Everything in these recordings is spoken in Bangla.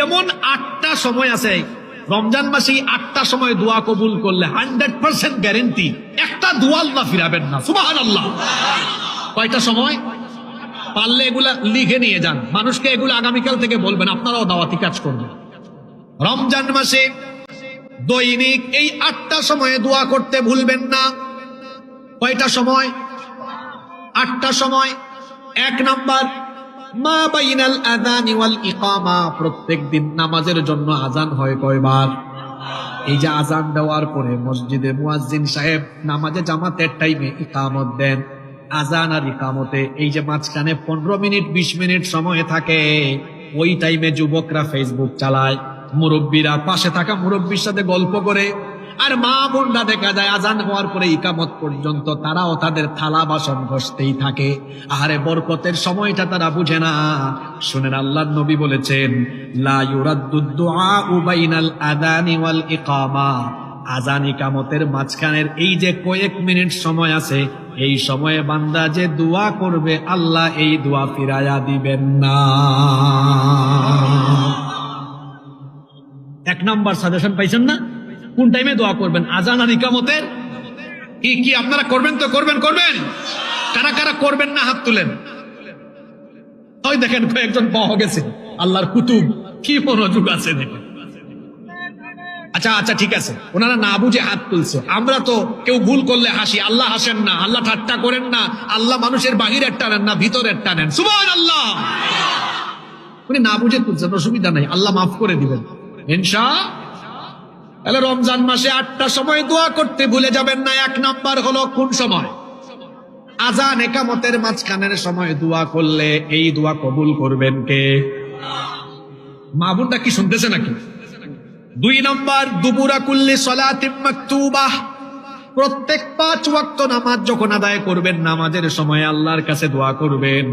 এমন 8টা সময় আছে রমজান মাসে, 8টা সময় দোয়া কবুল করলে 100% গ্যারেন্টি একটা দোয়া আল্লাহ ফিরাবেন না। সুবহানাল্লাহ। কয়টা সময়? পারলে এগুলা লিখে নিয়ে যান, মানুষকে এগুলো আগামীকাল থেকে বলবেন, আপনারাও দাওয়াতি কাজ করবেন। রমজান মাসে দৈনিক এই 8টা সময়ে দোয়া করতে ভুলবেন না। কয়টা সময়? 8টা সময়। 1 নাম্বার, মা বাইনাল আযানি ওয়াল ইকামা, প্রত্যেক দিন নামাজের জন্য আজান হয় কয়বার? এই যে আজান দেওয়ার পরে মসজিদে মুয়াজ্জিন সাহেব নামাজে জামাতের টাইমে ইকামত দেন, আজান আর ইকামতে এই যে মাঝখানে 15 মিনিট 20 মিনিট সময় থাকে, ওই টাইমে যুবকরা ফেসবুক চালায়, মুরব্বীরা পাশে থাকা মুরব্বীর সাথে গল্প করে, আর মা বোনরা দেখা যায় আজান হওয়ার পরে ইকামত পর্যন্ত তারাও তাদের থালা বাসন ঘষতেই থাকে। আহারে বরকতের সময়টা তারা বুঝে না। শুনেন, আল্লাহর নবী বলেছেন, লা ইউরাদ্দুদ দুআউ বাইনাল আযানি ওয়াল ইকামা, আজান ইকামতের মাঝখানের এই যে কয়েক মিনিট সময় আছে, এই সময়ে বান্দা যে দোয়া করবে আল্লাহ এই দোয়া ফিরায়া দিবেন না। 1 নাম্বার সাজেশন পাইছেন না? কোন টাইমে দোয়া করবেন? আজান আর ইকামতের। কি আপনারা করবেন? তো করবেন। কারা কারা করবেন না হাত তুলেন। ওই দেখেন কয়েকজন পাওয়া গেছে, আল্লাহর কুতুব, কি মনোযোগ আছে দেখেন। আচ্ছা ঠিক আছে, ওনারা না বুঝে হাত তুলছে। আমরা তো কেউ ভুল করলে হাসি, আল্লাহ হাসেন না, আল্লাহ ঠাট্টা করেন না, আল্লাহ মানুষের বাহিরের টানেন না ভিতরের টানেন। সুবহানাল্লাহ। উনি না বুঝে তুলছেন, অসুবিধা নাই, আল্লাহ মাফ করে দিবেন ইনশাআল্লাহ। তাহলে রমজান মাসে 8টা সময় দোয়া করতে ভুলে যাবেন না। 1 নাম্বার হলো কোন সময়? আজান ইকামতের মাঝখানের সময় দোয়া করলে এই দোয়া কবুল করবেন কে? মা বোনটা কি শুনতেছে নাকি? 2 নাম্বার, দুবুরা কুল্লি সালাতিন মাকতুবাহ, প্রত্যেক 5 ওয়াক্ত নামাজ যখন আদায় করবেন, নামাজের সময় আল্লাহর কাছে দোয়া করবেন।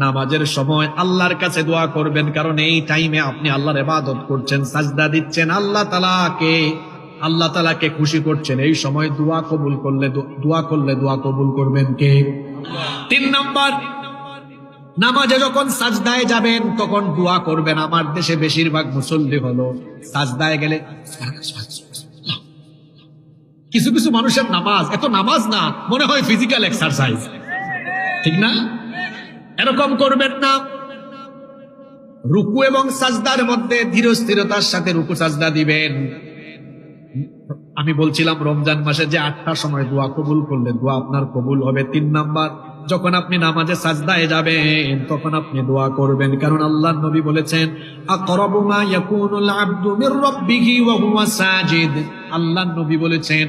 নামাজের সময় আল্লাহর কাছে দোয়া করবেন, কারণ এই টাইমে আপনি আল্লাহর ইবাদত করছেন, সাজদা দিচ্ছেন, আল্লাহ তাআলাকে খুশি করছেন। এই সময় দোয়া কবুল করলে দোয়া কবুল করবেন কে? 3 নাম্বার, নামাজে যখন সাজদায় যাবেন তখন দোয়া করবেন। আমার দেশে বেশিরভাগ মুসল্লি হলো সাজদায় গেলে কিছু কিছু মানুষের নামাজ এত নামাজ না, মনে হয় ফিজিক্যাল এক্সারসাইজ, ঠিক না? এরকম করবেন না। রুকু এবং সাজদার মধ্যে ধীর স্থিরতার সাথে রুকু সাজদা দিবেন। আমি বলছিলাম রমজান মাসে যে 8টা সময় দোয়া কবুল করলে দোয়া আপনার কবুল হবে। 3 নাম্বার, যখন আপনি নামাজে সাজদায় যাবেন তখন আপনি দোয়া করবেন, কারণ আল্লাহর নবী বলেছেন, আকরাবু মা ইয়াকুনুল আবদু মির রাব্বিহি ওয়া হুয়া সাজিদ। আল্লাহর নবী বলেছেন,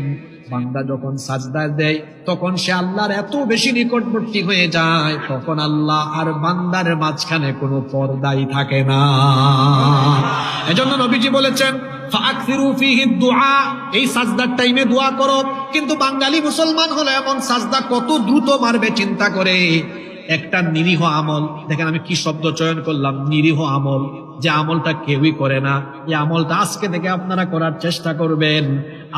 বান্দা যখন সাজদায় দেয় তখন সে আল্লাহর এত বেশি নিকটবর্তী হয়ে যায়, তখন আল্লাহ আর বান্দার মাঝখানে কোনো পর্দাই থাকে না। এজন্য নবীজি বলেছেন, ফাআকসিরু ফীহি দুআ, এই সাজদার টাইমে দোয়া করো। কিন্তু বাঙালি মুসলমান হলো এমন, সাজদা কত দ্রুত মারবে চিন্তা করে। একটা নিরীহ আমল, দেখেন আমি কি শব্দ চয়ন করলাম, নিরীহ আমল, যে আমলটা কেউই করে না, এই আমলটা আজকে থেকে আপনারা করার চেষ্টা করবেন।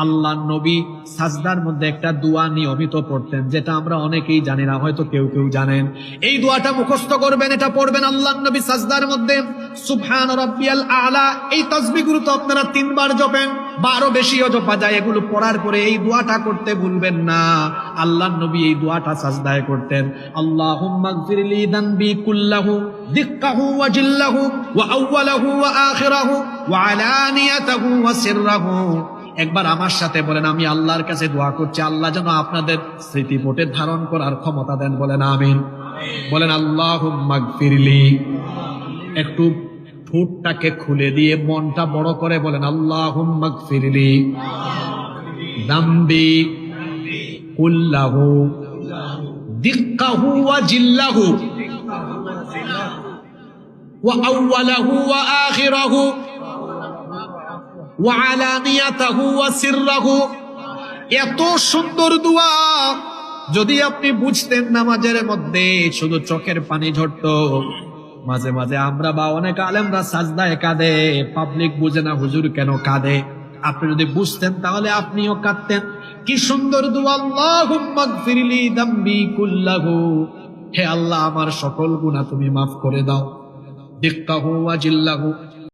আল্লাহর নবী সাজদার মধ্যে একটা দোয়া নিয়মিত পড়তেন, যেটা আমরা অনেকেই জানি না, হয়তো কেউ জানেন। এই দোয়াটা মুখস্থ করবেন, এটা পড়বেন আল্লাহর নবী সাজদার মধ্যে। সুবহান রাব্বিয়াল আ'লা, এই তাসবিহগুলো তো আপনারা 3 বার জপেন বা আরো বেশিও জপা যায়। এগুলো পড়ার পরে এই দোয়াটা করতে ভুলবেন না। আল্লাহর নবী এই দোয়াটা সাজদায় করতেন, আল্লাহুম্মা গফিরলি যানবি কুল্লাহু দিক্কাহু ওয়া জিল্লাহু ওয়া আউওয়ালাহু ওয়া আখিরাহু ওয়া আলানিয়াতাহু ওয়া সিররাহু। একবার আমার সাথে বলেন, আমি আল্লাহর কাছে দোয়া করছি, আল্লাহ যেন আপনাদের স্মৃতিপটে ধারণ করার ক্ষমতা দেন। বলেন আমিন। বলেন আল্লাহুম্মা গফিরলি, একটু ঠোঁটটাকে খুলে দিয়ে মনটা বড় করে বলেন, আল্লাহুম্মা গফিরলি যানবি কুল্লাহু দিক্কাহু ওয়া জিল্লাহু ওয়া আউওয়ালাহু ওয়া আখিরাহু ওয়া আলানিয়াতাহু ওয়া সিররাহু। এত সুন্দর দোয়া যদি আপনি বুঝতেন, নামাজের মধ্যে শুধু চোখের পানি ঝরতো। মাঝে মাঝে আমরা বা অনেক আলেমরা সাজদায় কাঁদে, পাবলিক বুঝে না হুজুর কেন কাঁদে। আপনি যদি বুঝতেন তাহলে আপনিও কাঁদতেন। কি সুন্দর দোয়া, আল্লাহুম্মা গফিরলি যানবি কুল্লাহু, হে আল্লাহ আমার সকল গুনাহ তুমি মাফ করে দাও। দিক্কাহু ওয়া জিল্লাহু,